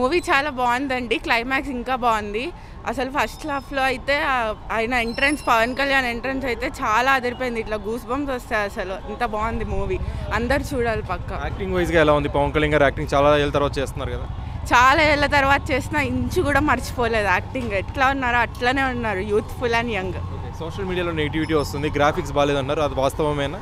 Movie చాలా బాగుందండి. Climax ఇంకా బాగుంది. అసలు ఫస్ట్ హాఫ్లో అయితే ఆయన ఎంట్రన్స్, పవన్ కళ్యాణ్ ఎంట్రన్స్ అయితే చాలా అదిరిపోయింది. ఇట్లా గూస్ బంప్స్ వస్తాయి. అసలు ఇంత బాగుంది మూవీ, అందరు చూడాలి పక్క. యాక్టింగ్ వైజ్గా ఎలా ఉంది? పవన్ కళ్యాణ్ గారు యాక్టింగ్ చాలా ఏళ్ళ తర్వాత చేస్తున్నారు కదా. చాలా ఏళ్ళ తర్వాత చేసిన ఇంచు కూడా మర్చిపోలేదు. యాక్టింగ్ ఎట్లా ఉన్నారో అట్లనే ఉన్నారు, యూత్ఫుల్ అండ్ యంగ్. సోషల్ మీడియాలో నెగిటివిటీ వస్తుంది, గ్రాఫిక్స్ బాగాలేదన్నారు, అది వాస్తవమేనా?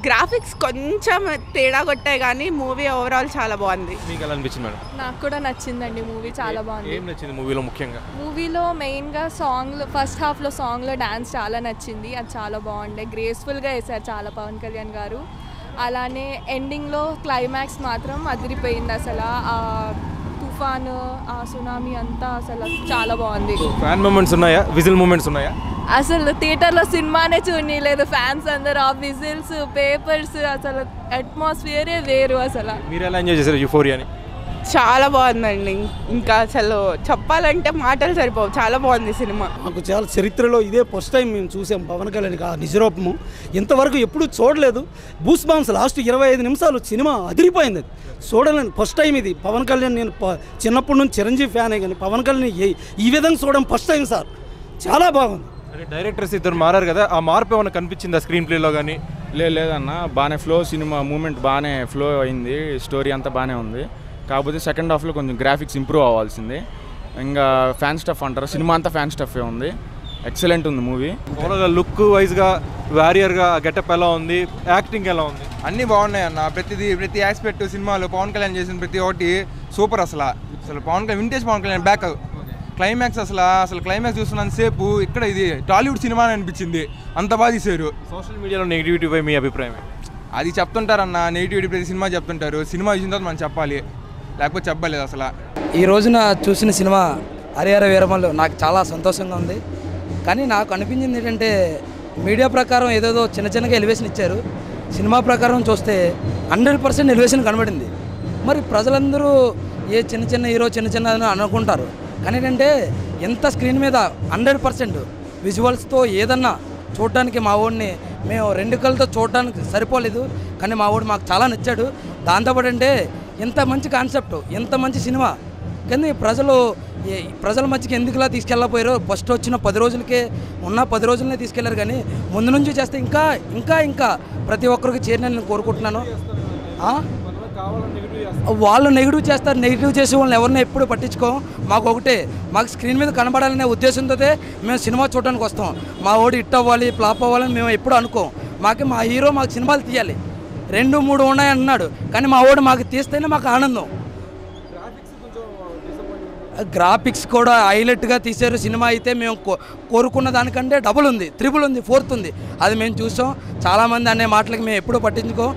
గ్రాఫిక్స్ కొంచెం తేడా కొట్టాయి కానీ మూవీ ఓవరాల్ చాలా బాగుంది. మీకు ఎలా అనిపించింది మేడం? నాకు కూడా నచ్చిందండి మూవీ, చాలా బాగుంది. ఏం నచ్చింది మూవీలో ముఖ్యంగా? మూవీలో మెయిన్గా సాంగ్లో, ఫస్ట్ హాఫ్లో సాంగ్లో డాన్స్ చాలా నచ్చింది. అది చాలా బాగుండే, గ్రేస్ఫుల్గా వేశారు చాలా పవన్ కళ్యాణ్ గారు. అలానే ఎండింగ్లో క్లైమాక్స్ మాత్రం అదిరిపోయింది. అసలు ఆ తుఫాను, ఆ సునామీ అంతా అసలు చాలా బాగుంది. ఫ్యాన్ మూమెంట్స్ ఉన్నాయా? విజిల్ మూమెంట్స్ ఉన్నాయా? అసలు థియేటర్లో సినిమానే చూడలేదు. ఫ్యాన్స్ అందరూ ఆ విజిల్స్, పేపర్స్, అసలు అట్మాస్ఫియరే వేరు. అసలు మీరు ఎలా ఎంజాయ్ చేశారు యూఫోరియాని? చాలా బాగుందండి. ఇంకా అసలు చెప్పాలంటే మాటలు సరిపోవు, చాలా బాగుంది సినిమా. మాకు చాలా చరిత్రలో ఇదే ఫస్ట్ టైం మేము చూసాం పవన్ కళ్యాణ్ ఆ నిజరూపము. ఇంతవరకు ఎప్పుడూ చూడలేదు. బూస్ బాంబ్స్ లాస్ట్ 25 నిమిషాలు సినిమా అదిరిపోయింది. అది చూడలేను, ఫస్ట్ టైం ఇది పవన్ కళ్యాణ్. నేను చిన్నప్పటి నుంచి చిరంజీవి ఫ్యానే, కానీ పవన్ కళ్యాణ్ ఈ విధంగా చూడడం ఫస్ట్ టైం సార్. చాలా బాగుంది. అంటే డైరెక్టర్స్ ఇద్దరు మారారు కదా, ఆ మార్పు ఏమైనా కనిపించిందా స్క్రీన్ ప్లేలో కానీ? లేదన్న, బాగానే ఫ్లో, సినిమా మూమెంట్ బాగానే ఫ్లో అయింది, స్టోరీ అంతా బాగానే ఉంది. కాకపోతే సెకండ్ హాఫ్లో కొంచెం గ్రాఫిక్స్ ఇంప్రూవ్ అవ్వాల్సింది. ఇంకా ఫ్యాన్ స్టఫ్ అంటారు, సినిమా అంతా ఫ్యాన్ స్టఫే ఉంది. ఎక్సలెంట్ ఉంది మూవీ. ఓవరాల్గా లుక్ వైజ్గా, వారియర్గా గెటప్ ఎలా ఉంది, యాక్టింగ్ ఎలా ఉంది? అన్నీ బాగున్నాయి అన్న. ప్రతి ఆస్పెక్ట్ సినిమాలో పవన్ కళ్యాణ్ చేసిన ప్రతి ఒక్కటి సూపర్. అసలు Pawan Kalyan, vintage Pawan Kalyan back. Climax అసలు క్లైమాక్స్ చూస్తున్నంతసేపు ఇక్కడ ఇది టాలీవుడ్ సినిమా అని అనిపించింది, అంత బాగా తీశారు. సోషల్ మీడియాలో నెగిటివిటీపై మీ అభిప్రాయం? అది చెప్తుంటారన్న, నెగిటివిటీ ప్రతి సినిమా చెప్తుంటారు. సినిమా చూసిన తర్వాత మనం చెప్పాలి, లేకపోతే చెప్పలేదు. అసలు ఈ రోజున చూసిన సినిమా హరిహర వీరమల్లు నాకు చాలా సంతోషంగా ఉంది. కానీ నాకు అనిపించింది ఏంటంటే, మీడియా ప్రకారం ఏదేదో చిన్నగా ఎలివేషన్ ఇచ్చారు. సినిమా ప్రకారం చూస్తే 100% ఎలివేషన్ కనబడింది. మరి ప్రజలందరూ ఏ చిన్న హీరో చిన్న అని అనుకుంటారు. కానీ ఏంటంటే ఎంత స్క్రీన్ మీద 100% విజువల్స్తో ఏదన్నా చూడడానికి మా వాడిని మేము 2 కళ్ళతో చూడడానికి సరిపోలేదు. కానీ మా వాడు మాకు చాలా నచ్చాడు. దాంతోపాటు అంటే ఎంత మంచి కాన్సెప్ట్, ఎంత మంచి సినిమా. కానీ ప్రజల మధ్యకి ఎందుకులా తీసుకెళ్ళకపోయారో. ఫస్ట్ వచ్చిన 10 రోజులకే ఉన్న 10 రోజులనే తీసుకెళ్లారు. కానీ ముందు నుంచి చేస్తే ఇంకా ప్రతి ఒక్కరికి చేరిన నేను కోరుకుంటున్నాను. వాళ్ళు నెగిటివ్ చేస్తారు, నెగిటివ్ చేసే వాళ్ళని ఎవరిని ఎప్పుడు పట్టించుకోం. మాకు స్క్రీన్ మీద కనబడాలనే ఉద్దేశంతో మేము సినిమా చూడడానికి వస్తాం. మా వాడు హిట్ అవ్వాలి, ఫ్లాప్ అవ్వాలని మేము ఎప్పుడు అనుకోం. మా హీరో మాకు సినిమాలు తీయాలి, 2, 3 ఉన్నాయి అన్నాడు. కానీ మా వాడు మాకు తీస్తేనే మాకు ఆనందం. గ్రాఫిక్స్ కూడా హైలైట్గా తీశారు. సినిమా అయితే మేము కోరుకున్న దానికంటే డబుల్ ఉంది, 3 ఉంది, 4 ఉంది. అది మేము చూసాం. చాలామంది అనే మాటలకి మేము ఎప్పుడూ పట్టించుకోం.